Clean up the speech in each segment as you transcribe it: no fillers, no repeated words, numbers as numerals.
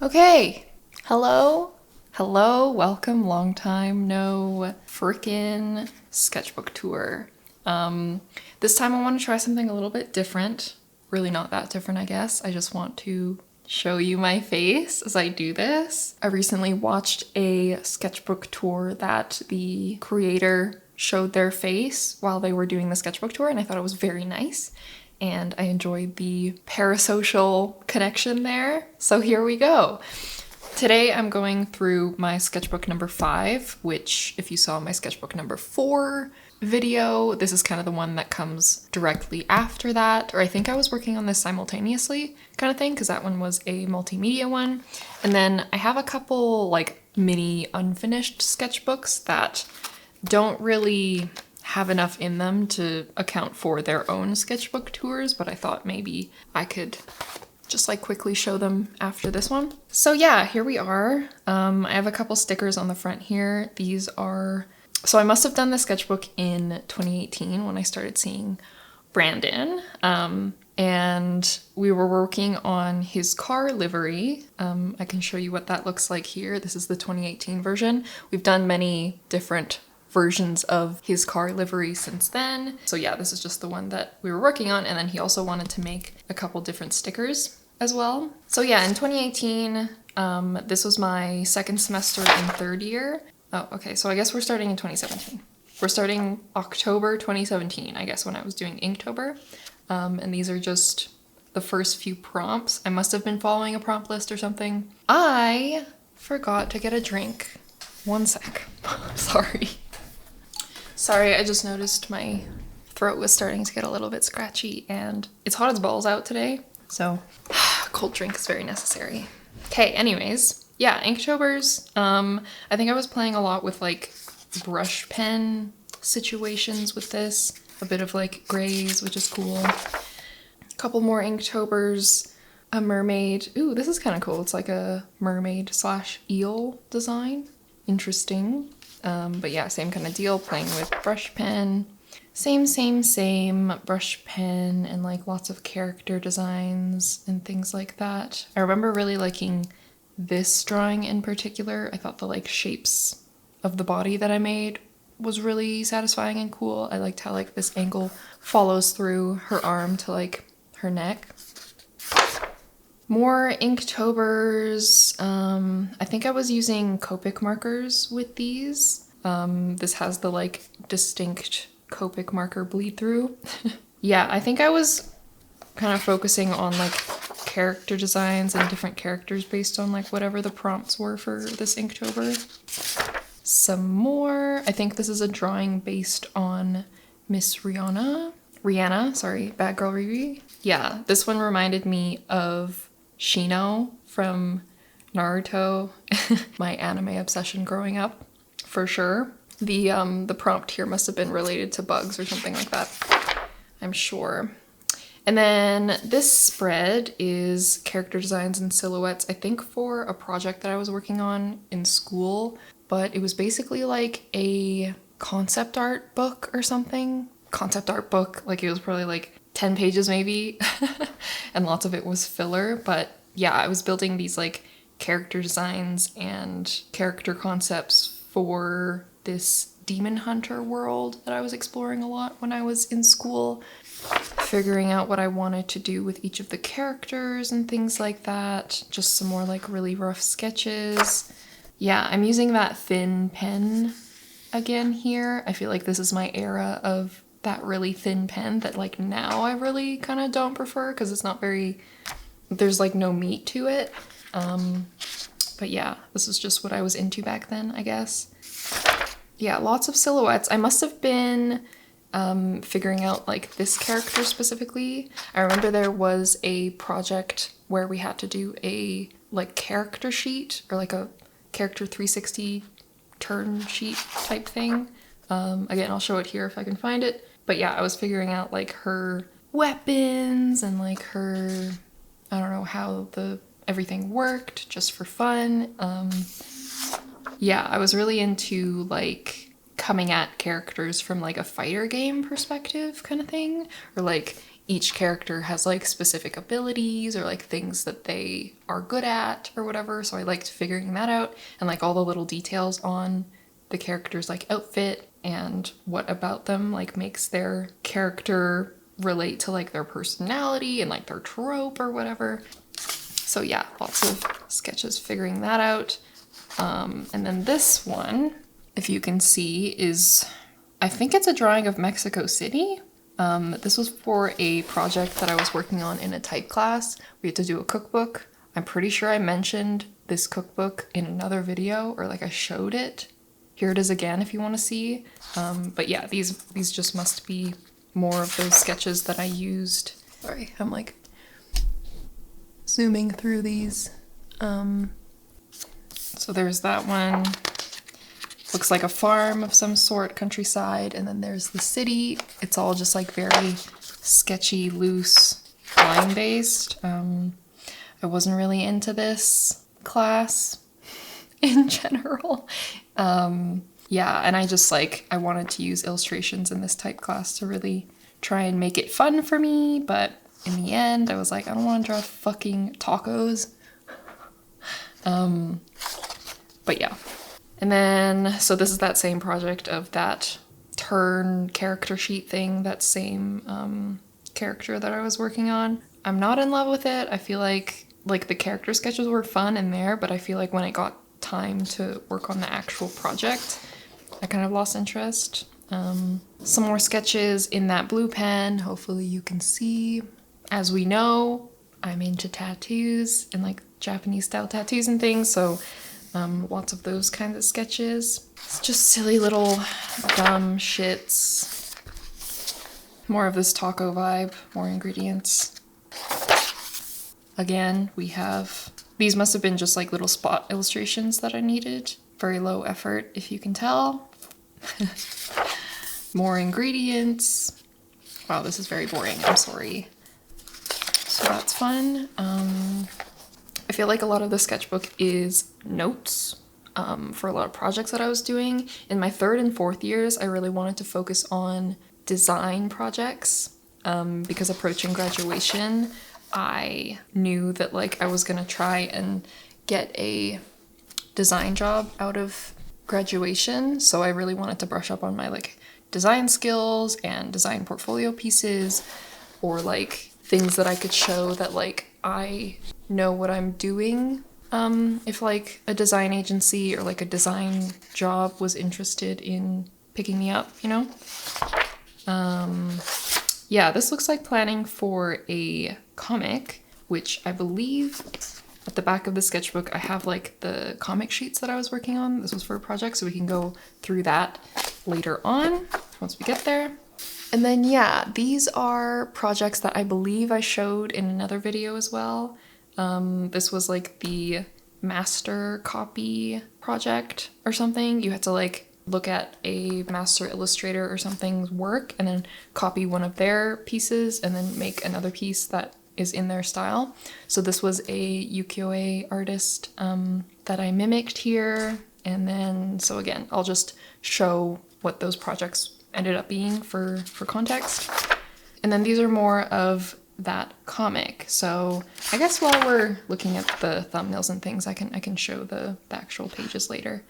Okay, hello, welcome, long time no frickin' sketchbook tour. This time I want to try something a little bit different. Really not that different, I guess. I just want to show you my face as I do this. I recently watched a sketchbook tour that the creator showed their face while they were doing the sketchbook tour, and I thought it was very nice. And I enjoyed the parasocial connection there. So here we go. Today I'm going through my sketchbook number 5, which if you saw my sketchbook number 4 video, this is kind of the one that comes directly after that. Or I think I was working on this simultaneously kind of thing, because that one was a multimedia one. And then I have a couple like mini unfinished sketchbooks that don't really have enough in them to account for their own sketchbook tours, but I thought maybe I could just like quickly show them after this one. So yeah, here we are. I have a couple stickers on the front here. These are, so I must have done the sketchbook in 2018 when I started seeing Brandon. And we were working on his car livery. I can show you what that looks like here. This is the 2018 version. We've done many different versions of his car livery since then. So yeah, this is just the one that we were working on, and then he also wanted to make a couple different stickers as well. So yeah, in 2018, this was my second semester in third year. Oh, okay, so I guess we're starting in 2017. We're starting October 2017, I guess, when I was doing Inktober. And these are just the first few prompts. I must have been following a prompt list or something. I forgot to get a drink. One sec. Sorry, I just noticed my throat was starting to get a little bit scratchy, and it's hot as balls out today, so a cold drink is very necessary. Okay, anyways, yeah, Inktober's. I think I was playing a lot with like brush pen situations with this, a bit of like grays, which is cool. A couple more Inktober's, a mermaid. Ooh, this is kind of cool. It's like a mermaid / eel design. Interesting. But yeah, same kind of deal, playing with brush pen. Same brush pen and like lots of character designs and things like that. I remember really liking this drawing in particular. I thought the like shapes of the body that I made was really satisfying and cool. I liked how like this angle follows through her arm to like her neck. More Inktober's. I think I was using Copic markers with these. This has the like distinct Copic marker bleed through. Yeah, I think I was kind of focusing on like character designs and different characters based on like whatever the prompts were for this Inktober. Some more. I think this is a drawing based on Miss Rihanna, sorry, Bad Girl Riri. Yeah, this one reminded me of Shino from Naruto, my anime obsession growing up, for sure. The prompt here must have been related to bugs or something like that, I'm sure. And then this spread is character designs and silhouettes, I think for a project that I was working on in school, but it was basically like a concept art book or something. Concept art book, like it was probably like 10 pages maybe, and lots of it was filler, but yeah, I was building these like character designs and character concepts for this demon hunter world that I was exploring a lot when I was in school, figuring out what I wanted to do with each of the characters and things like that. Just some more like really rough sketches. Yeah, I'm using that thin pen again here. I feel like this is my era of that really thin pen that like now I really kind of don't prefer because it's not very, there's like no meat to it. But yeah, this is just what I was into back then, I guess. Yeah, lots of silhouettes. I must have been figuring out like this character specifically. I remember there was a project where we had to do a like character sheet or like a character 360 turn sheet type thing. Again, I'll show it here if I can find it. But yeah, I was figuring out like her weapons and like her, I don't know how everything worked just for fun. Yeah, I was really into like coming at characters from like a fighter game perspective kind of thing, or like each character has like specific abilities or like things that they are good at or whatever. So I liked figuring that out, and like all the little details on the character's like outfit and what about them like makes their character relate to like their personality and like their trope or whatever. So yeah, lots of sketches figuring that out. And then this one, if you can see, is, I think it's a drawing of Mexico City. This was for a project that I was working on in a type class. We had to do a cookbook. I'm pretty sure I mentioned this cookbook in another video, or like I showed it. Here it is again if you want to see. But yeah, these just must be more of those sketches that I used. Sorry, I'm like zooming through these. So there's that one. Looks like a farm of some sort, countryside, and then there's the city. It's all just like very sketchy, loose, line-based. I wasn't really into this class in general. Yeah, and I just like, I wanted to use illustrations in this type class to really try and make it fun for me, but in the end I was like, I don't want to draw fucking tacos. But yeah. And then, so this is that same project of that turn character sheet thing, that same character that I was working on. I'm not in love with it. I feel like the character sketches were fun in there, but I feel like when I got time to work on the actual project, I kind of lost interest. Some more sketches in that blue pen, hopefully you can see. As we know, I'm into tattoos and like Japanese style tattoos and things, so lots of those kinds of sketches. It's just silly little dumb shits. More of this taco vibe, more ingredients. Again, we have, these must have been just like little spot illustrations that I needed. Very low effort, if you can tell. More ingredients. Wow, this is very boring, I'm sorry. So that's fun. I feel like a lot of the sketchbook is notes for a lot of projects that I was doing. In my 3rd and 4th years, I really wanted to focus on design projects because approaching graduation, I knew that like I was gonna try and get a design job out of graduation. So I really wanted to brush up on my like design skills and design portfolio pieces, or like things that I could show that like I know what I'm doing. If like a design agency or like a design job was interested in picking me up, you know? Yeah, this looks like planning for a comic, which I believe at the back of the sketchbook I have like the comic sheets that I was working on. This was for a project, so we can go through that later on once we get there. And then yeah, these are projects that I believe I showed in another video as well. This was like the master copy project or something. You had to like look at a master illustrator or something's work and then copy one of their pieces and then make another piece that is in their style. So this was a ukiyo-e artist that I mimicked here. And then, so again, I'll just show what those projects ended up being for context. And then these are more of that comic. So I guess while we're looking at the thumbnails and things, I can show the actual pages later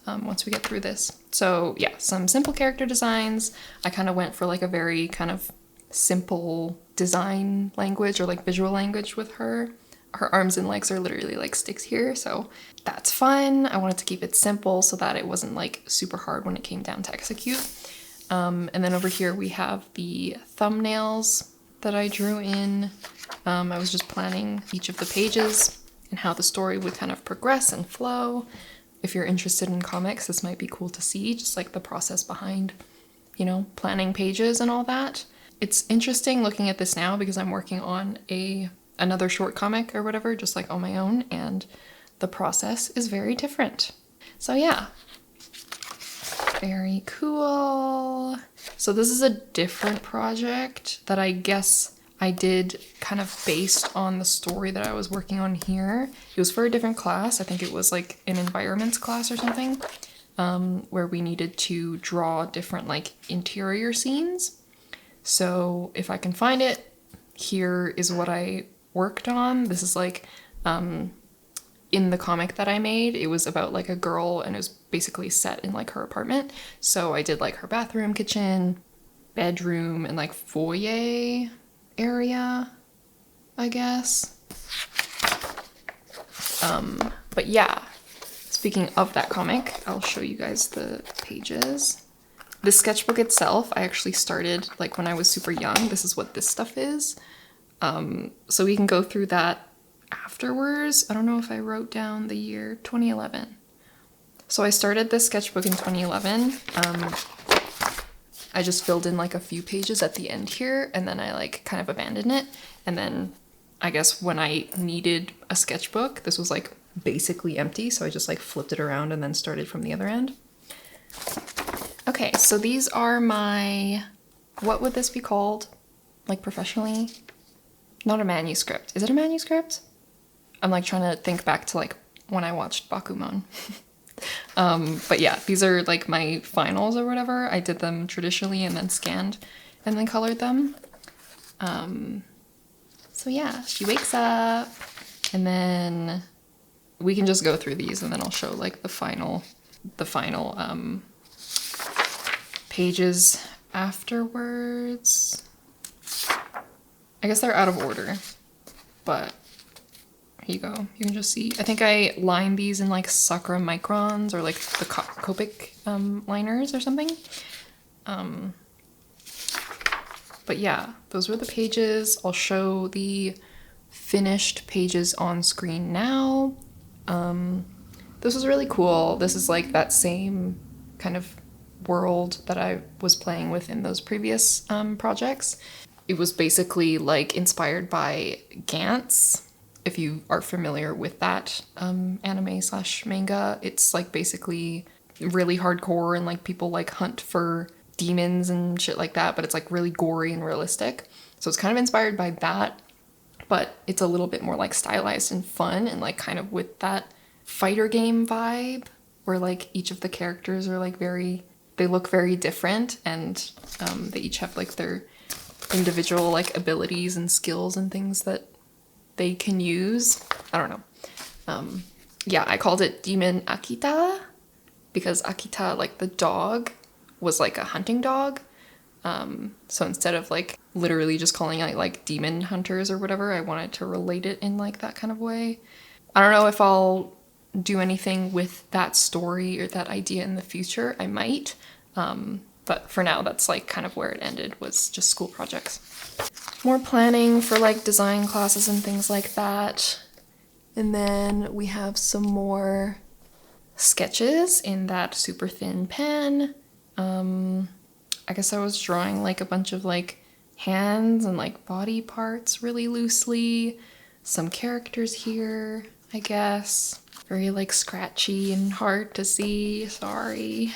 once we get through this. So yeah, some simple character designs. I kind of went for like a very kind of simple design language or like visual language with her. Her arms and legs are literally like sticks here, so that's fun. I wanted to keep it simple so that it wasn't like super hard when it came down to execute. And then over here we have the thumbnails that I drew in. I was just planning each of the pages and how the story would kind of progress and flow. If you're interested in comics, this might be cool to see, just like the process behind, you know, planning pages and all that. It's interesting looking at this now because I'm working on another short comic or whatever, just like on my own, and the process is very different. So yeah. Very cool. So this is a different project that I guess I did kind of based on the story that I was working on here. It was for a different class. I think it was like an environments class or something, where we needed to draw different like interior scenes. So if I can find it, here is what I worked on. This is like, in the comic that I made, it was about like a girl and it was basically set in like her apartment. So I did like her bathroom, kitchen, bedroom, and like foyer area, I guess. But yeah, speaking of that comic, I'll show you guys the pages. The sketchbook itself, I actually started like when I was super young. This is what this stuff is. So we can go through that afterwards. I don't know if I wrote down the year, 2011. So I started this sketchbook in 2011. I just filled in like a few pages at the end here, and then I like kind of abandoned it. And then I guess when I needed a sketchbook, this was like basically empty, so I just like flipped it around and then started from the other end. Okay, so these are my, what would this be called? Like professionally? Not a manuscript. Is it a manuscript? I'm like trying to think back to like when I watched Bakuman. But yeah, these are like my finals or whatever. I did them traditionally and then scanned and then colored them. So yeah, she wakes up and then we can just go through these and then I'll show like the final pages afterwards. I guess they're out of order, but here you go. You can just see. I think I lined these in like Sakura microns or like the Copic liners or something. But yeah, those were the pages. I'll show the finished pages on screen now. This was really cool. This is like that same kind of world that I was playing with in those previous projects. It was basically like inspired by Gantz. If you are familiar with that anime slash manga, it's like basically really hardcore and like people like hunt for demons and shit like that, but it's like really gory and realistic. So it's kind of inspired by that, but it's a little bit more like stylized and fun and like kind of with that fighter game vibe where like each of the characters are like they look very different and they each have like their individual like abilities and skills and things that they can use. I don't know. Yeah, I called it Demon Akita because Akita, like the dog, was like a hunting dog. So instead of like literally just calling it like demon hunters or whatever, I wanted to relate it in like that kind of way. I don't know if I'll do anything with that story or that idea in the future. I might. But for now, that's like kind of where it ended, was just school projects. More planning for like design classes and things like that. And then we have some more sketches in that super thin pen. I guess I was drawing like a bunch of like hands and like body parts really loosely. Some characters here, I guess. Very like scratchy and hard to see, sorry.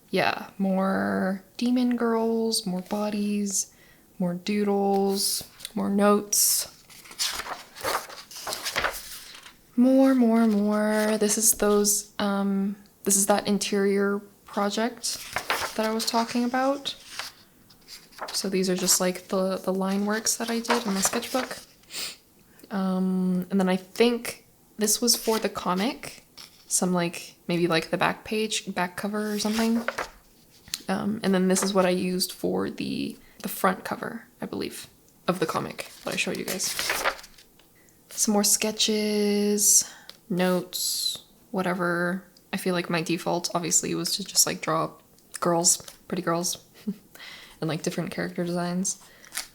Yeah, more demon girls, more bodies, more doodles, more notes. More. This is that interior project that I was talking about. So these are just like the line works that I did in my sketchbook. And then I think this was for the comic. Some like, maybe like the back cover or something. And then this is what I used for the front cover, I believe, of the comic that I showed you guys. Some more sketches, notes, whatever. I feel like my default obviously was to just like draw girls, pretty girls, and like different character designs.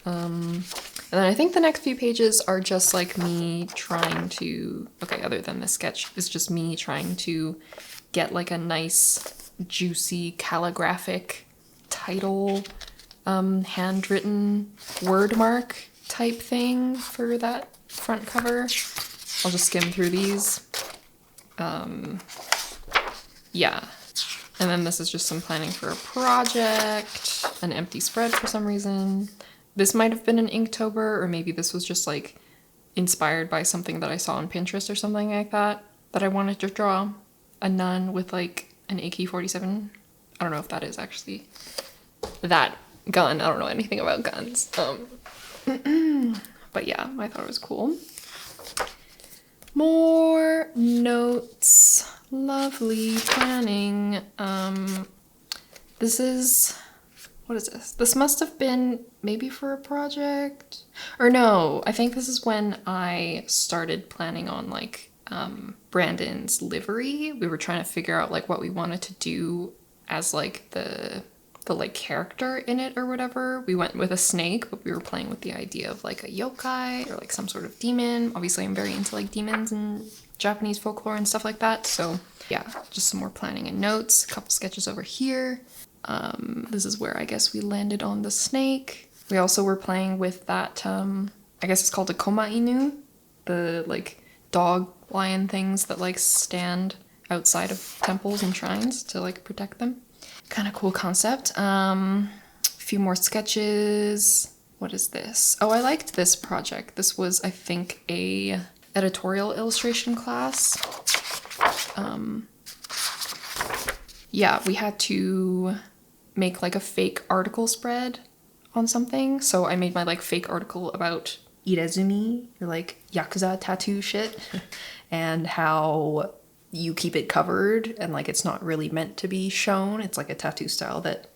And then I think the next few pages are just like me trying to, okay, other than this sketch, it's just me trying to get like a nice, juicy, calligraphic title, handwritten word mark type thing for that front cover. I'll just skim through these. Yeah. And then this is just some planning for a project, an empty spread for some reason. This might have been an Inktober, or maybe this was just like inspired by something that I saw on Pinterest or something like that I wanted to draw. A nun with like an AK-47. I don't know if that is actually that gun. I don't know anything about guns. But yeah, I thought it was cool. More notes. Lovely planning. This is, what is this? This must have been maybe for a project, or no, I think this is when I started planning on like Brandon's livery. We were trying to figure out like what we wanted to do as like the like character in it or whatever. We went with a snake, but we were playing with the idea of like a yokai or like some sort of demon. Obviously I'm very into like demons and Japanese folklore and stuff like that. So yeah, just some more planning and notes, a couple sketches over here. This is where I guess we landed on the snake. We also were playing with that, I guess it's called a koma inu, the like dog lion things that like stand outside of temples and shrines to like protect them. Kind of cool concept. A few more sketches. What is this? Oh, I liked this project. This was, I think, a editorial illustration class. Yeah, we had to make like a fake article spread on something. So I made my like fake article about irezumi, or like yakuza tattoo shit, and how you keep it covered and like it's not really meant to be shown. It's like a tattoo style that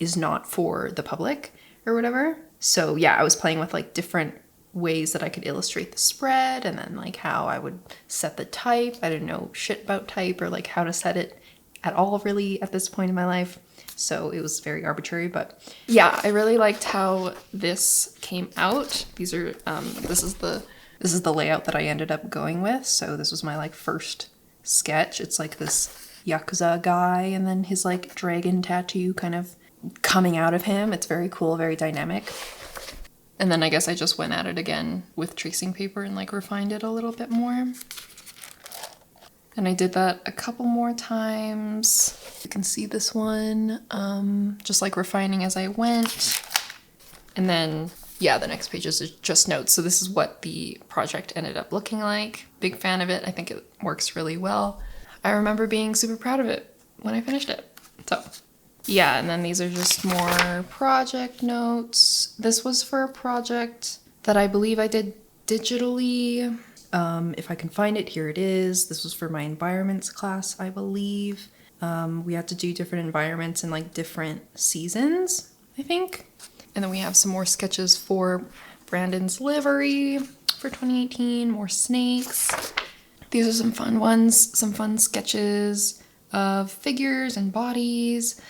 is not for the public or whatever. So yeah, I was playing with like different ways that I could illustrate the spread, and then like how I would set the type. I didn't know shit about type or like how to set it at all really at this point in my life. So it was very arbitrary, but yeah, I really liked how this came out. These are, this is the layout that I ended up going with. So this was my like first sketch. It's like this yakuza guy and then his like dragon tattoo kind of coming out of him. It's very cool, very dynamic. And then I guess I just went at it again with tracing paper and like refined it a little bit more. And I did that a couple more times. You can see this one, just like refining as I went. And then, yeah, the next page is just notes. So this is what the project ended up looking like. Big fan of it. I think it works really well. I remember being super proud of it when I finished it. So yeah, and then these are just more project notes. This was for a project that I believe I did digitally. If I can find it, here it is. This was for my environments class, I believe. We had to do different environments in like different seasons, I think. And then we have some more sketches for Brandon's livery for 2018, more snakes. These are some fun ones, some fun sketches of figures and bodies,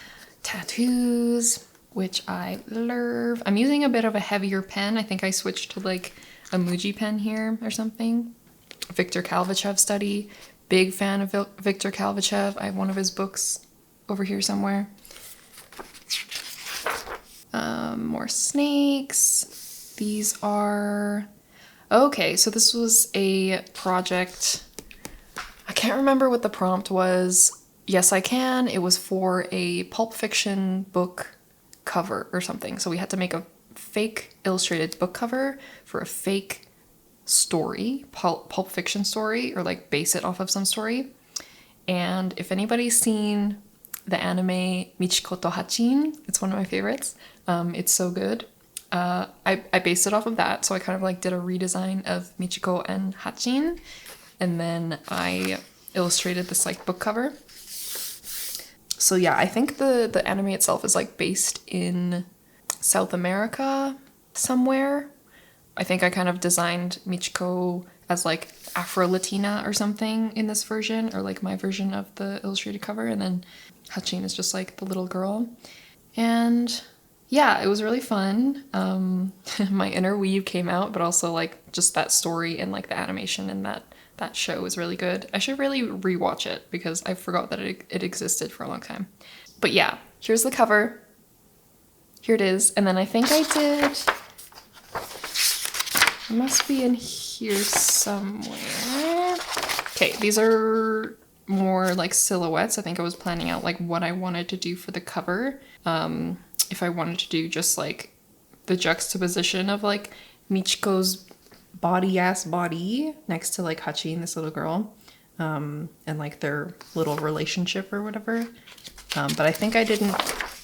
tattoos, which I love. I'm using a bit of a heavier pen. I think I switched to like a Muji pen here or something. Viktor Kalvachev study. Big fan of Viktor Kalvachev. I have one of his books over here somewhere. More snakes. These are... Okay, so this was a project. I can't remember what the prompt was. Yes, I can. It was for a Pulp Fiction book cover or something. So we had to make a fake illustrated book cover for a fake story, Pulp Fiction story, or like base it off of some story. And if anybody's seen the anime Michiko to Hachin, it's one of my favorites. It's so good. I based it off of that, so I kind of like did a redesign of Michiko and Hachin, and then I illustrated this like book cover. So yeah, I think the anime itself is like based in South America somewhere. I think I kind of designed Michiko as like Afro-Latina or something in this version, or like my version of the illustrated cover, and then Hachin is just like the little girl. And yeah, it was really fun. My inner weave came out, but also like just that story and like the animation and that show was really good. I should really rewatch it because I forgot that it existed for a long time. But yeah, here's the cover. Here it is. And then I think I did... It must be in here somewhere. Okay, these are more like silhouettes. I think I was planning out like what I wanted to do for the cover. If I wanted to do just like the juxtaposition of like Michiko's body next to like Hachin, this little girl, and like their little relationship or whatever. But I think I didn't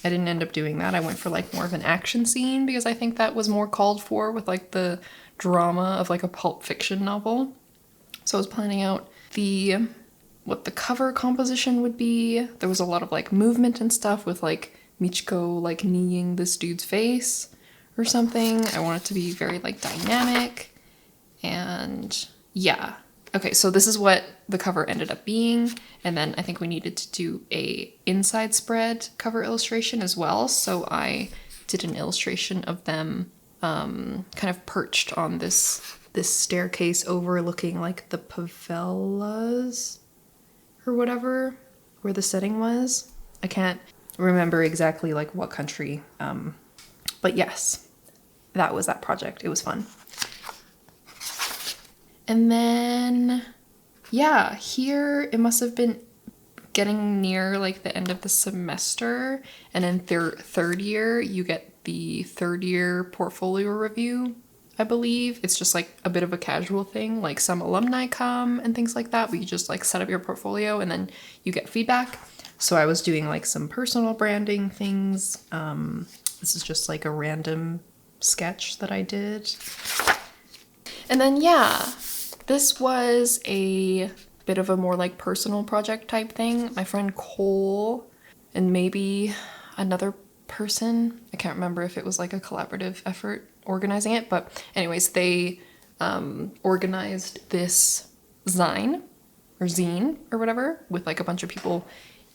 I didn't end up doing that. I went for like more of an action scene because I think that was more called for with like the drama of like a Pulp Fiction novel. So I was planning out what the cover composition would be. There was a lot of like movement and stuff with like Michiko like kneeing this dude's face or something. I want it to be very like dynamic. And yeah. Okay, so this is what the cover ended up being. And then I think we needed to do a inside spread cover illustration as well. So I did an illustration of them kind of perched on this staircase overlooking like the favelas or whatever, where the setting was. I can't remember exactly like what country. But yes, that was that project. It was fun. And then, yeah, here it must have been getting near like the end of the semester. And in third year, you get the third year portfolio review, I believe. It's just like a bit of a casual thing. Like some alumni come and things like that, but you just like set up your portfolio and then you get feedback. So I was doing like some personal branding things. This is just like a random sketch that I did. And then, yeah. This was a bit of a more like personal project type thing. My friend Cole and maybe another person, I can't remember if it was like a collaborative effort organizing it, but anyways, they organized this zine or whatever with like a bunch of people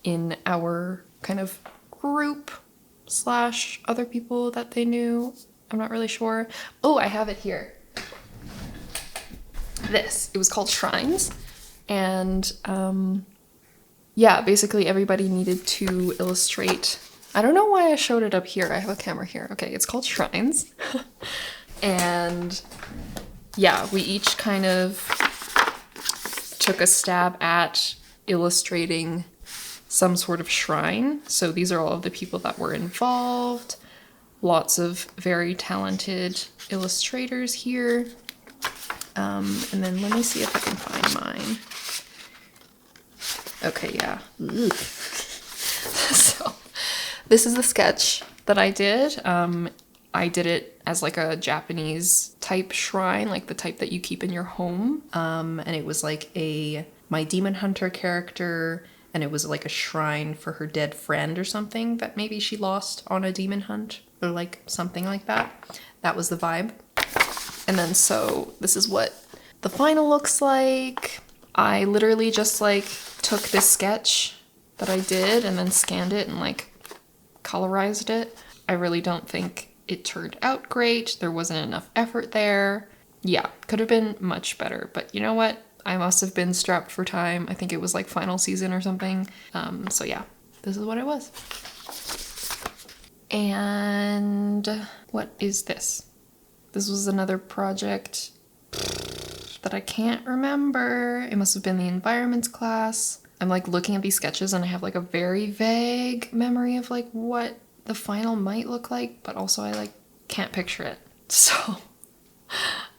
in our kind of group / other people that they knew. I'm not really sure. Oh, I have it here. It was called Shrines, and yeah, basically everybody needed to illustrate. I don't know why I showed it up here. I have a camera here. Okay, it's called Shrines. And yeah, we each kind of took a stab at illustrating some sort of shrine. So these are all of the people that were involved. Lots of very talented illustrators here. And then let me see if I can find mine. Okay, yeah. So this is the sketch that I did. I did it as like a Japanese type shrine, like the type that you keep in your home. And it was like my demon hunter character, and it was like a shrine for her dead friend or something that maybe she lost on a demon hunt or like something like that. That was the vibe. And then so this is what the final looks like. I literally just like took this sketch that I did and then scanned it and like colorized it. I really don't think it turned out great. There wasn't enough effort there. Yeah, could have been much better, but you know what? I must have been strapped for time. I think it was like final season or something. So yeah, this is what it was. And what is this? This was another project that I can't remember. It must have been the environments class. I'm like looking at these sketches and I have like a very vague memory of like what the final might look like, but also I like can't picture it. So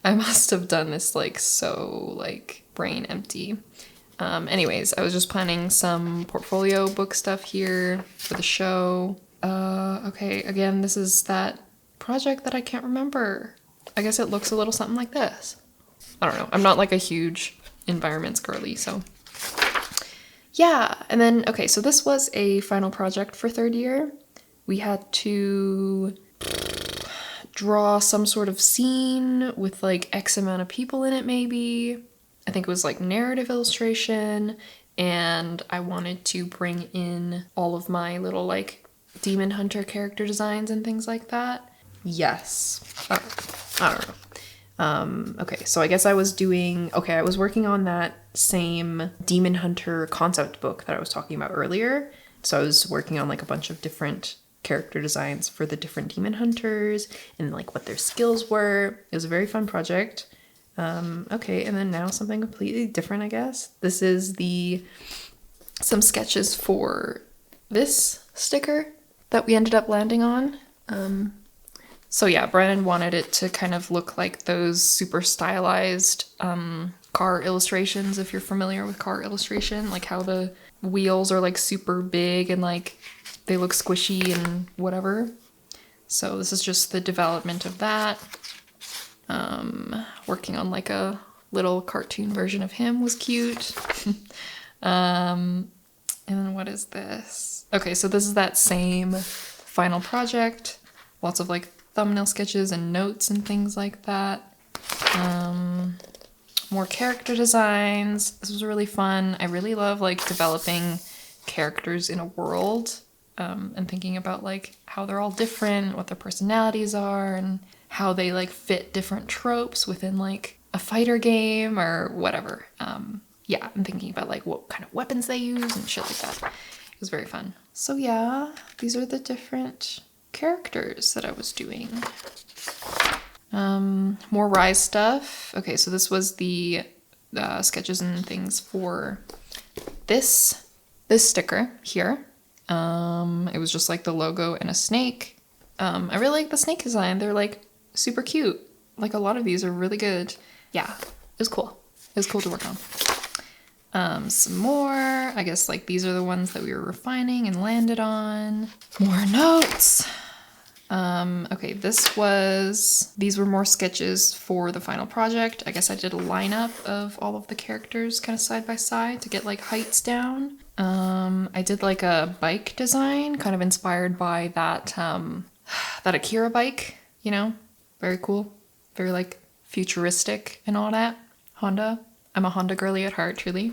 I must have done this like so like brain empty. Anyways, I was just planning some portfolio book stuff here for the show. Okay, again, this is that project that I can't remember. I guess it looks a little something like this. I don't know. I'm not like a huge environments girly, so. Yeah, and then, okay, so this was a final project for third year. We had to draw some sort of scene with like X amount of people in it maybe. I think it was like narrative illustration, and I wanted to bring in all of my little like demon hunter character designs and things like that. Yes. I don't know. Okay, so I guess I was working on that same demon hunter concept book that I was talking about earlier. So I was working on like a bunch of different character designs for the different demon hunters and like what their skills were. It was a very fun project. Okay, and then now something completely different, I guess. This is some sketches for this sticker that we ended up landing on. So yeah, Brennan wanted it to kind of look like those super stylized car illustrations, if you're familiar with car illustration, like how the wheels are like super big and like they look squishy and whatever. So this is just the development of that. Working on like a little cartoon version of him was cute. And then what is this? Okay, so this is that same final project. Lots of like thumbnail sketches and notes and things like that. More character designs. This was really fun. I really love like developing characters in a world, and thinking about like how they're all different, what their personalities are, and how they like fit different tropes within like a fighter game or whatever. Yeah, I'm thinking about like what kind of weapons they use and shit like that. It was very fun. So yeah, these are the different characters that I was doing. More Rise stuff. Okay, so this was the sketches and things for this sticker here. It was just like the logo and a snake. I really like the snake design. They're like super cute. Like a lot of these are really good. Yeah, it was cool. It was cool to work on. Some more. I guess like these are the ones that we were refining and landed on. More notes. Okay, these were more sketches for the final project. I guess I did a lineup of all of the characters kind of side by side to get like heights down. I did like a bike design kind of inspired by that Akira bike, you know, very cool, very like futuristic and all that. Honda. I'm a Honda girly at heart, truly.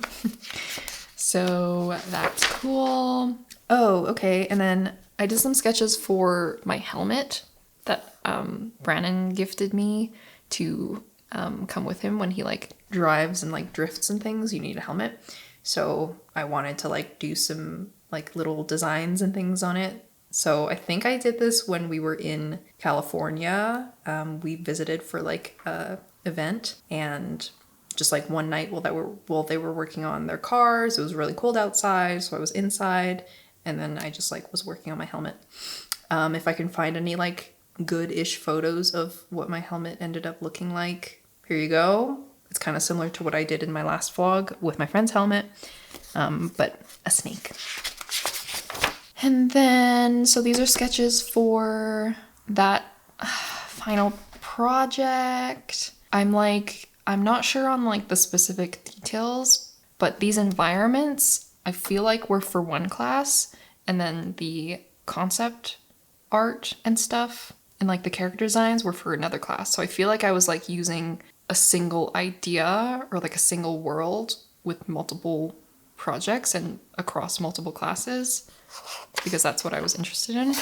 So that's cool. Oh, okay. And then I did some sketches for my helmet that Brandon gifted me to come with him when he like drives and like drifts and things. You need a helmet. So I wanted to like do some like little designs and things on it. So I think I did this when we were in California. We visited for like a event, and just like one night while they were working on their cars, it was really cold outside, so I was inside, and then I just like was working on my helmet. If I can find any like good-ish photos of what my helmet ended up looking like, here you go. It's kind of similar to what I did in my last vlog with my friend's helmet, but a snake. And then, so these are sketches for that final project. I'm not sure on like the specific details, but these environments I feel like were for one class, and then the concept art and stuff and like the character designs were for another class. So I feel like I was like using a single idea or like a single world with multiple projects and across multiple classes, because that's what I was interested in.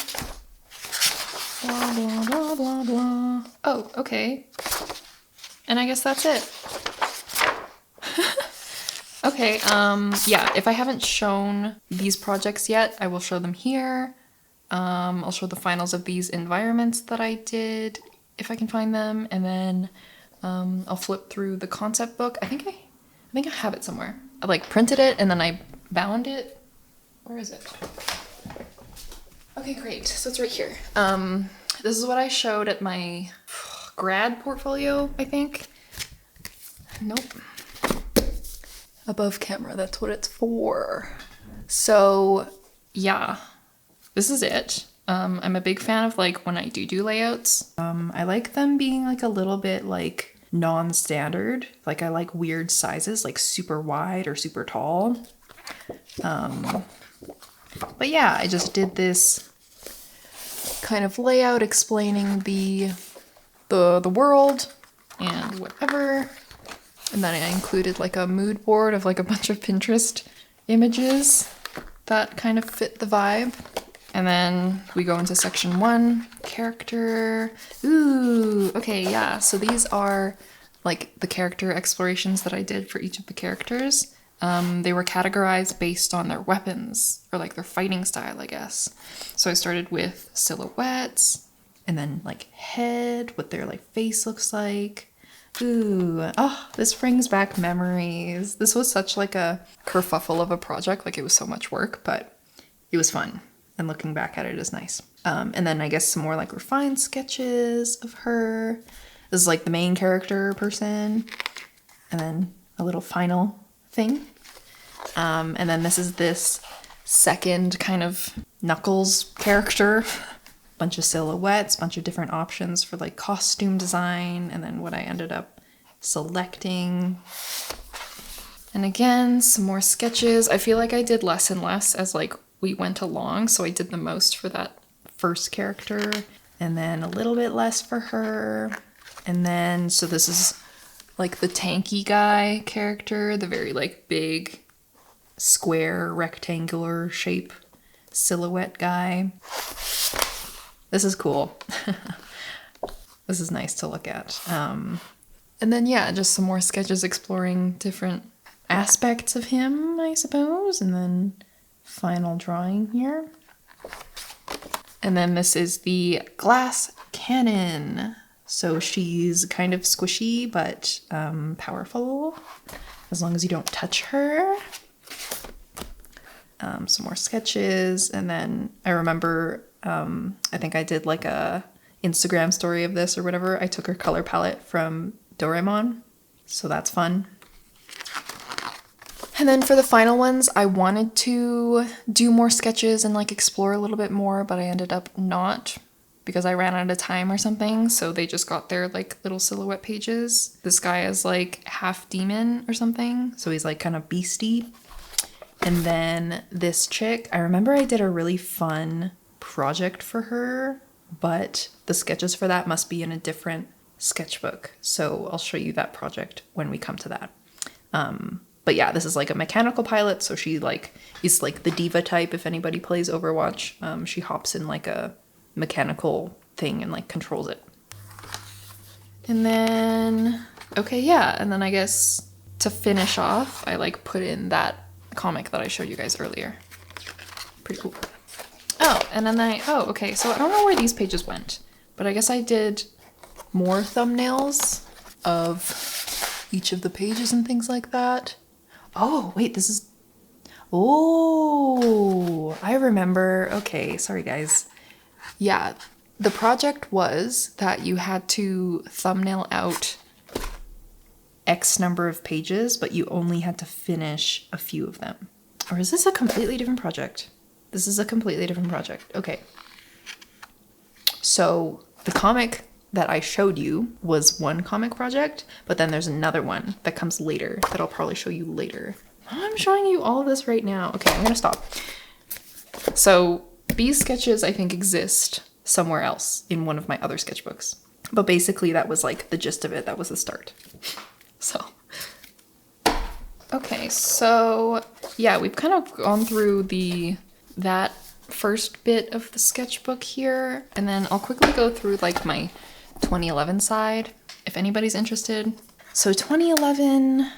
Blah, blah, blah, blah, blah. Oh, okay. And I guess that's it. Okay, yeah, if I haven't shown these projects yet, I will show them here. I'll show the finals of these environments that I did, if I can find them, and then I'll flip through the concept book. I think I have it somewhere. I like printed it and then I bound it. Where is it? Okay, great. So it's right here. This is what I showed at my grad portfolio, I think. Nope. Above camera, that's what it's for. So yeah, this is it. I'm a big fan of like when I do layouts. I like them being like a little bit like non-standard. Like I like weird sizes, like super wide or super tall. But yeah, I just did this kind of layout explaining the world and whatever. And then I included like a mood board of like a bunch of Pinterest images that kind of fit the vibe. And then we go into section 1, character. Ooh, okay, yeah. So these are like the character explorations that I did for each of the characters. They were categorized based on their weapons or like their fighting style, I guess. So I started with silhouettes and then like head, what their like face looks like. Ooh, oh, this brings back memories. This was such like a kerfuffle of a project. Like it was so much work, but it was fun. And looking back at it is nice. And then I guess some more like refined sketches of her. This is like the main character person. And then a little final thing. And then this is this second kind of Knuckles character. Bunch of silhouettes, bunch of different options for like costume design, and then what I ended up selecting. And again, some more sketches. I feel like I did less and less as like we went along, so I did the most for that first character, and then a little bit less for her. And then, so this is like the tanky guy character, the very like big square rectangular shape silhouette guy. This is cool. This is nice to look at. And then, yeah, just some more sketches exploring different aspects of him, I suppose. And then final drawing here. And then this is the glass cannon. So she's kind of squishy, but powerful, as long as you don't touch her. Some more sketches. And then I remember, I think I did like a Instagram story of this or whatever. I took her color palette from Doraemon, so that's fun. And then for the final ones, I wanted to do more sketches and like explore a little bit more, but I ended up not because I ran out of time or something. So they just got their like little silhouette pages. This guy is like half demon or something, so he's like kind of beastie. And then this chick, I remember I did a really fun project for her, but the sketches for that must be in a different sketchbook. So I'll show you that project when we come to that. But yeah, this is like a mechanical pilot. So she like is like the diva type. If anybody plays Overwatch, she hops in like a mechanical thing and like controls it. And then, okay, yeah. And then I guess to finish off, I like put in that comic that I showed you guys earlier. Pretty cool. Oh, and then okay, so I don't know where these pages went, but I guess I did more thumbnails of each of the pages and things like that. Oh, wait, this is, oh, I remember. Okay, sorry guys. Yeah, the project was that you had to thumbnail out X number of pages, but you only had to finish a few of them. Or is this a completely different project? This is a completely different project. Okay. So the comic that I showed you was one comic project, but then there's another one that comes later that I'll probably show you later. I'm showing you all of this right now. Okay, I'm gonna stop. So these sketches I think exist somewhere else in one of my other sketchbooks. But basically that was like the gist of it. That was the start. So, okay, so yeah, we've kind of gone through that first bit of the sketchbook here, and then I'll quickly go through like my 2011 side, if anybody's interested. So 2011,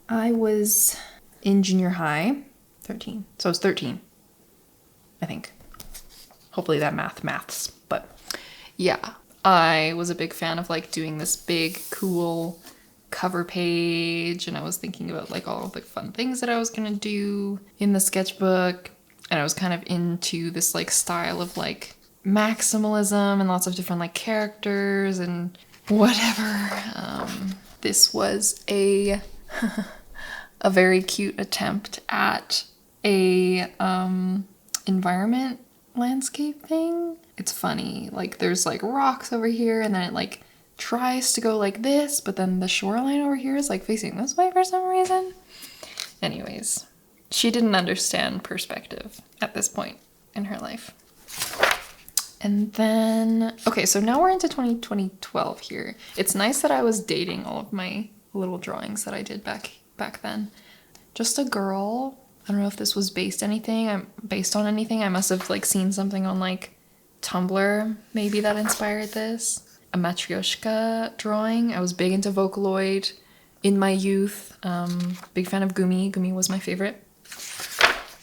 I was in junior high, 13. So I was 13, I think. Hopefully that maths, but yeah, I was a big fan of like doing this big, cool cover page, and I was thinking about like all of the fun things that I was gonna do in the sketchbook, and I was kind of into this like style of like maximalism and lots of different like characters and whatever. This was a a very cute attempt at a environment landscape thing. It's funny, like there's like rocks over here, and then it like tries to go like this, but then the shoreline over here is like facing this way for some reason. Anyways, she didn't understand perspective at this point in her life. And then, okay, so now we're into 2012 here. It's nice that I was dating all of my little drawings that I did back then. Just a girl. I don't know if this was based on anything. I must have like seen something on like Tumblr maybe that inspired this. A Matryoshka drawing. I was big into Vocaloid in my youth. Big fan of Gumi. Gumi was my favorite.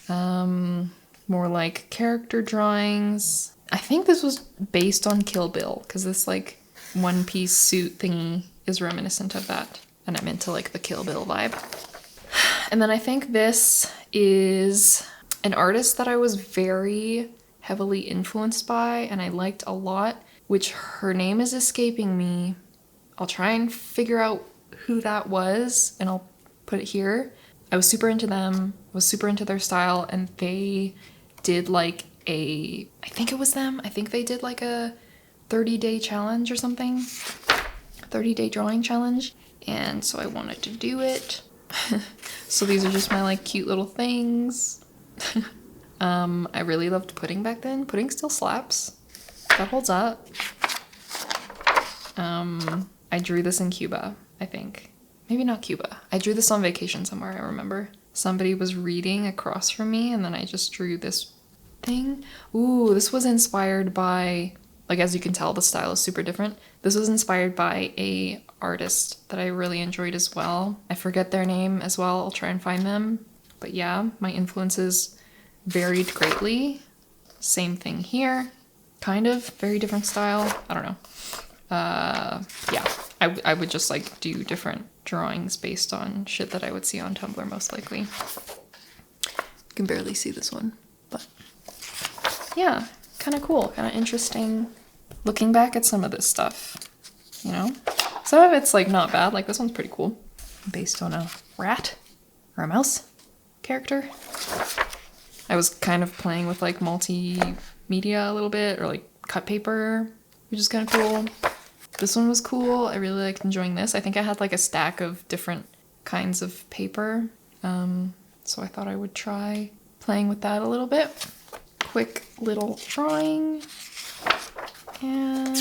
More like character drawings. I think this was based on Kill Bill, because this like one-piece suit thingy is reminiscent of that. And I'm into like the Kill Bill vibe. And then I think this is an artist that I was very heavily influenced by and I liked a lot, which her name is escaping me. I'll try and figure out who that was and I'll put it here. I was super into them, was super into their style, and they did like I think it was them. I think they did like a 30-day challenge or something. 30-day drawing challenge. And so I wanted to do it. So these are just my like cute little things. I really loved pudding back then. Pudding still slaps. That holds up. I drew this in Cuba, I think. Maybe not Cuba. I drew this on vacation somewhere, I remember. Somebody was reading across from me, and then I just drew this thing. Ooh, this was inspired by, like, as you can tell, the style is super different. This was inspired by a artist that I really enjoyed as well. I forget their name as well. I'll try and find them. But yeah, my influences varied greatly. Same thing here. Kind of. Very different style. I don't know. Yeah. I would just, like, do different drawings based on shit that I would see on Tumblr, most likely. You can barely see this one, but yeah, kind of cool, kind of interesting. Looking back at some of this stuff, you know? Some of it's, like, not bad. Like, this one's pretty cool. Based on a rat or a mouse character. I was kind of playing with, like, multimedia a little bit, or, like, cut paper, which is kind of cool. This one was cool. I really liked enjoying this. I think I had, like, a stack of different kinds of paper. So I thought I would try playing with that a little bit. Quick little drawing. And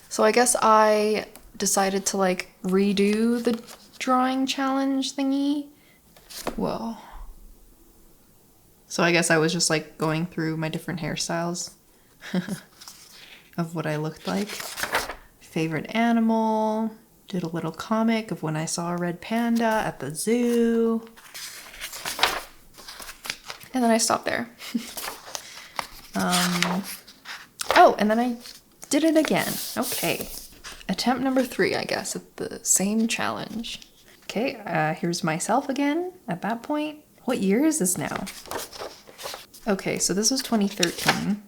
so I guess I decided to, like, redo the drawing challenge thingy. Whoa. So I guess I was just, like, going through my different hairstyles of what I looked like. Favorite animal. Did a little comic of when I saw a red panda at the zoo. And then I stopped there. Oh, and then I did it again. Okay. Attempt number 3, I guess, at the same challenge. Okay, here's myself again at that point. What year is this now? Okay, so this was 2013.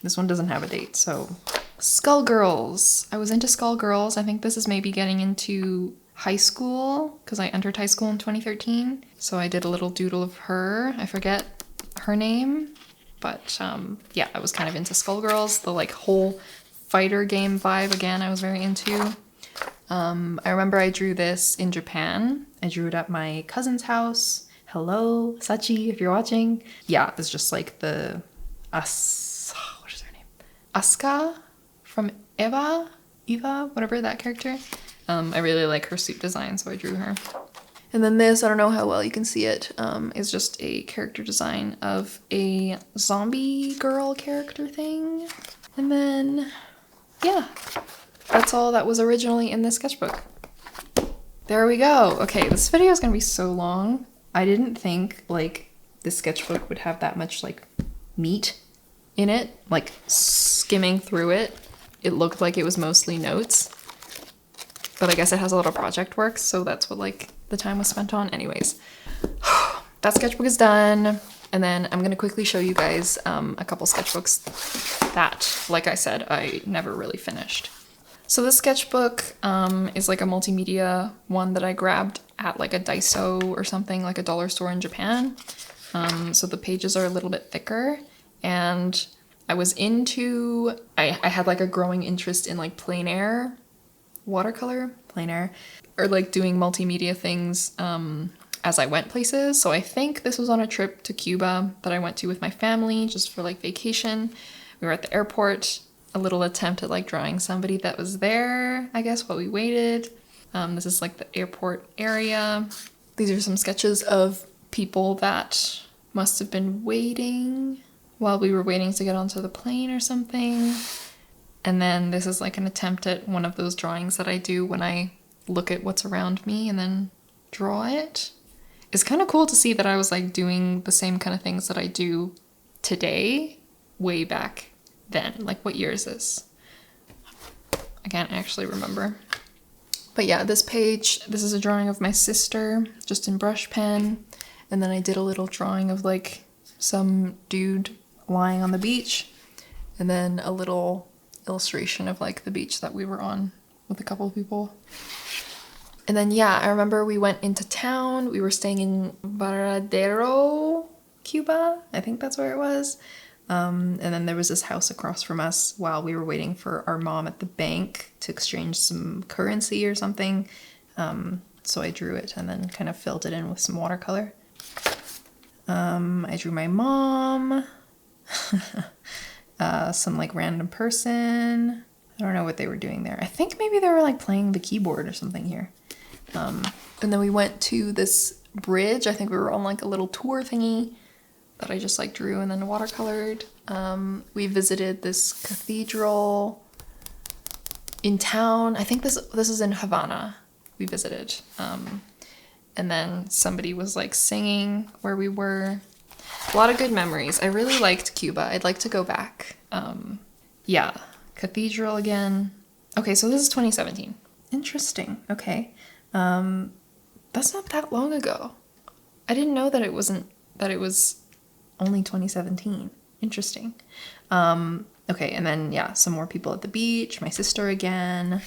This one doesn't have a date, so... Skullgirls. I was into Skullgirls. I think this is maybe getting into high school, because I entered high school in 2013. So I did a little doodle of her. I forget her name. But yeah, I was kind of into Skullgirls. The, like, whole fighter game vibe, again, I was very into. I remember I drew this in Japan. I drew it at my cousin's house. Hello, Sachi, if you're watching. Yeah, it's just like the... what is her name? Asuka from Eva, whatever, that character. I really like her suit design, so I drew her. And then this, I don't know how well you can see it, is just a character design of a zombie girl character thing. And then, yeah, that's all that was originally in this sketchbook. There we go. Okay, this video is gonna be so long. I didn't think, like, this sketchbook would have that much, like, meat in it. Like, skimming through it, it looked like it was mostly notes. But I guess it has a lot of project work, so that's what, like, the time was spent on. Anyways, that sketchbook is done. And then I'm gonna quickly show you guys a couple sketchbooks that, like I said, I never really finished. So this sketchbook is like a multimedia one that I grabbed at like a Daiso or something, like a dollar store in Japan. So the pages are a little bit thicker, and I was into, I had like a growing interest in like plein air watercolor, or like doing multimedia things as I went places. So I think this was on a trip to Cuba that I went to with my family just for like vacation. We were at the airport, a little attempt at like drawing somebody that was there, I guess, while we waited. This is like the airport area. These are some sketches of people that must have been waiting while we were waiting to get onto the plane or something. And then this is like an attempt at one of those drawings that I do when I look at what's around me and then draw it. It's kind of cool to see that I was like doing the same kind of things that I do today way back then. Like, what year is this? I can't actually remember. But yeah, this page, this is a drawing of my sister just in brush pen. And then I did a little drawing of like some dude lying on the beach. And then a little illustration of like the beach that we were on with a couple of people. And then yeah, I remember we went into town. We were staying in Varadero, Cuba. I think that's where it was. And then there was this house across from us while we were waiting for our mom at the bank to exchange some currency or something. So I drew it and then kind of filled it in with some watercolor. I drew my mom, some like random person. I don't know what they were doing there. I think maybe they were like playing the keyboard or something here. And then we went to this bridge. I think we were on like a little tour thingy that I just like drew and then watercolored. We visited this cathedral in town. I think this is in Havana. We visited. And then somebody was like singing where we were. A lot of good memories. I really liked Cuba. I'd like to go back. Yeah, cathedral again. Okay, so this is 2017. Interesting. Okay. That's not that long ago. I didn't know that it was only 2017. Interesting. Okay, and then yeah, some more people at the beach, my sister again.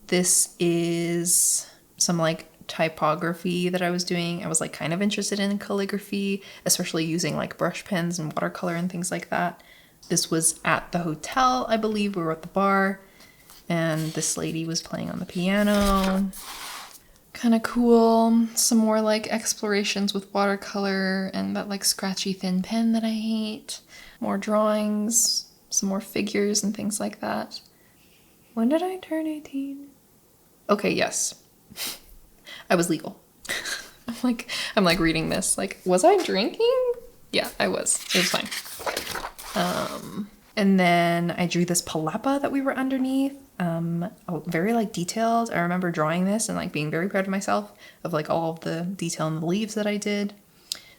This is some like typography that I was doing. I was like kind of interested in calligraphy, especially using like brush pens and watercolor and things like that. This was at the hotel, I believe. We were at the bar and this lady was playing on the piano. Kind of cool. Some more like explorations with watercolor and that like scratchy thin pen that I hate. More drawings, some more figures and things like that. When did I turn 18? Okay, yes. I was legal. I'm like reading this. Like, was I drinking? Yeah, I was. It was fine. And then I drew this palapa that we were underneath. Very like detailed. I remember drawing this and like being very proud of myself of like all of the detail in the leaves that I did.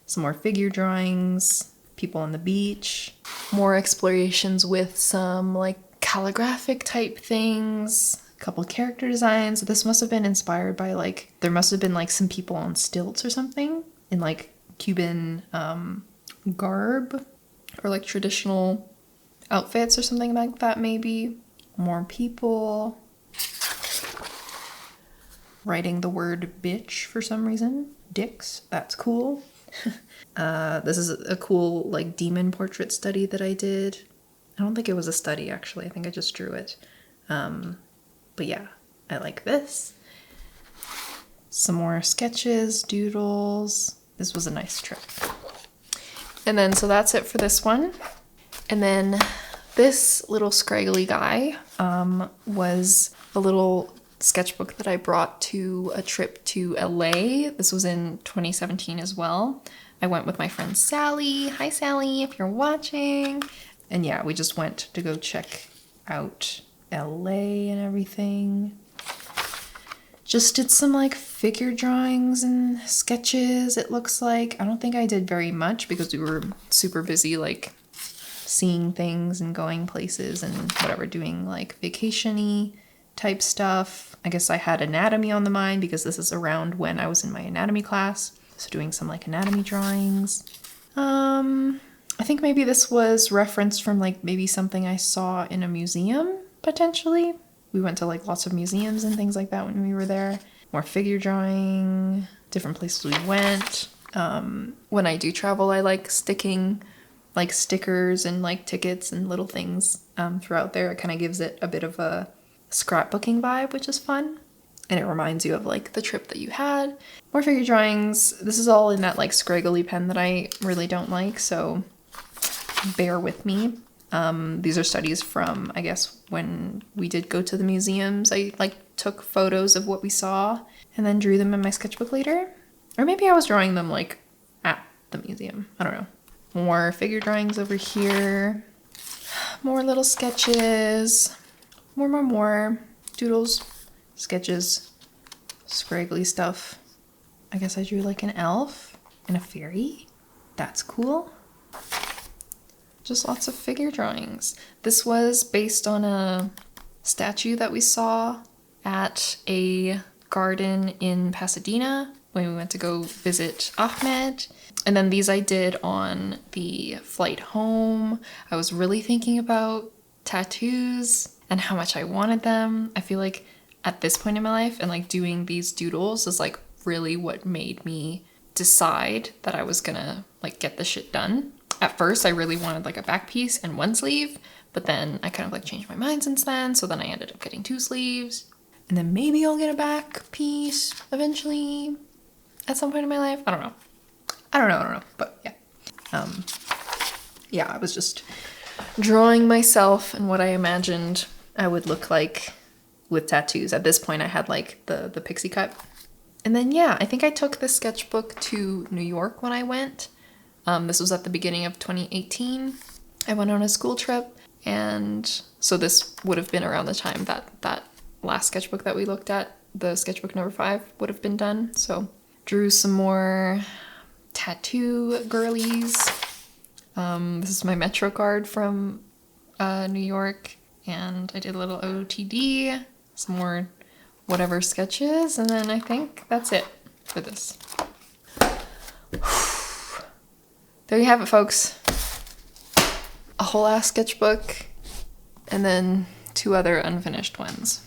Some more figure drawings, people on the beach, more explorations with some like calligraphic type things, a couple character designs. This must have been inspired by like, there must have been like some people on stilts or something in like Cuban garb or like traditional outfits or something like that maybe. More people. Writing the word bitch for some reason. Dicks, that's cool. This is a cool like demon portrait study that I did. I don't think it was a study actually. I think I just drew it. But yeah, I like this. Some more sketches, doodles. This was a nice trip. And then, so that's it for this one. And then this little scraggly guy was a little sketchbook that I brought to a trip to LA. This was in 2017 as well. I went with my friend Sally. Hi, Sally, if you're watching. And yeah, we just went to go check out LA and everything. Just did some like figure drawings and sketches, it looks like. I don't think I did very much because we were super busy like seeing things and going places and whatever, doing like vacation-y type stuff. I guess I had anatomy on the mind because this is around when I was in my anatomy class. So doing some like anatomy drawings. I think maybe this was referenced from like maybe something I saw in a museum, potentially. We went to like lots of museums and things like that when we were there. More figure drawing, different places we went. When I do travel, I like sticking like stickers and like tickets and little things throughout there. It kind of gives it a bit of a scrapbooking vibe, which is fun. And it reminds you of like the trip that you had. More figure drawings. This is all in that like scraggly pen that I really don't like, so bear with me. These are studies from, I guess, when we did go to the museums. I like took photos of what we saw and then drew them in my sketchbook later. Or maybe I was drawing them like at the museum. I don't know. More figure drawings over here. More little sketches. More. Doodles. Sketches. Scraggly stuff. I guess I drew like an elf and a fairy. That's cool. Just lots of figure drawings. This was based on a statue that we saw at a garden in Pasadena when we went to go visit Ahmed. And then these I did on the flight home. I was really thinking about tattoos and how much I wanted them. I feel like at this point in my life and like doing these doodles is like really what made me decide that I was gonna like get this shit done. At first, I really wanted like a back piece and one sleeve, but then I kind of like changed my mind since then. So then I ended up getting 2 sleeves, and then maybe I'll get a back piece eventually at some point in my life. I don't know. But yeah. Yeah, I was just drawing myself and what I imagined I would look like with tattoos. At this point, I had like the pixie cut. And then, yeah, I think I took the sketchbook to New York when I went. This was at the beginning of 2018. I went on a school trip, and so this would have been around the time that last sketchbook that we looked at, the sketchbook number 5, would have been done. So drew some more tattoo girlies. This is my Metro card from New York, and I did a little OOTD, some more whatever sketches, and then I think that's it for this. There you have it, folks. A whole ass sketchbook, and then 2 other unfinished ones.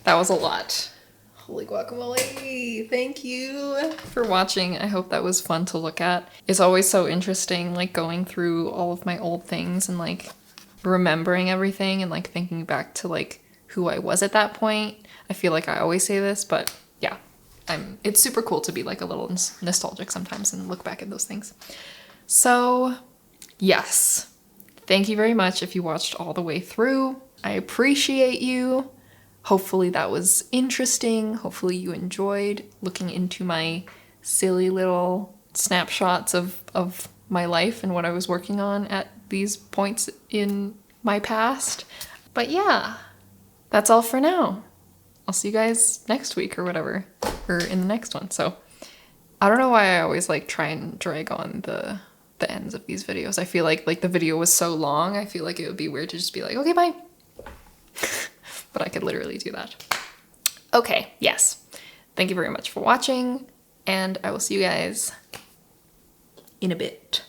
That was a lot. Holy guacamole. Thank you for watching. I hope that was fun to look at. It's always so interesting, like going through all of my old things and like remembering everything and like thinking back to like who I was at that point. I feel like I always say this, but yeah, it's super cool to be like a little nostalgic sometimes and look back at those things. So yes, thank you very much if you watched all the way through. I appreciate you. Hopefully that was interesting. Hopefully you enjoyed looking into my silly little snapshots of my life and what I was working on at these points in my past. But yeah, that's all for now. I'll see you guys next week or whatever, or in the next one. So I don't know why I always like try and drag on the ends of these videos. I feel like the video was so long, I feel like it would be weird to just be like, okay, bye. But I could literally do that. Okay, yes. Thank you very much for watching, and I will see you guys in a bit.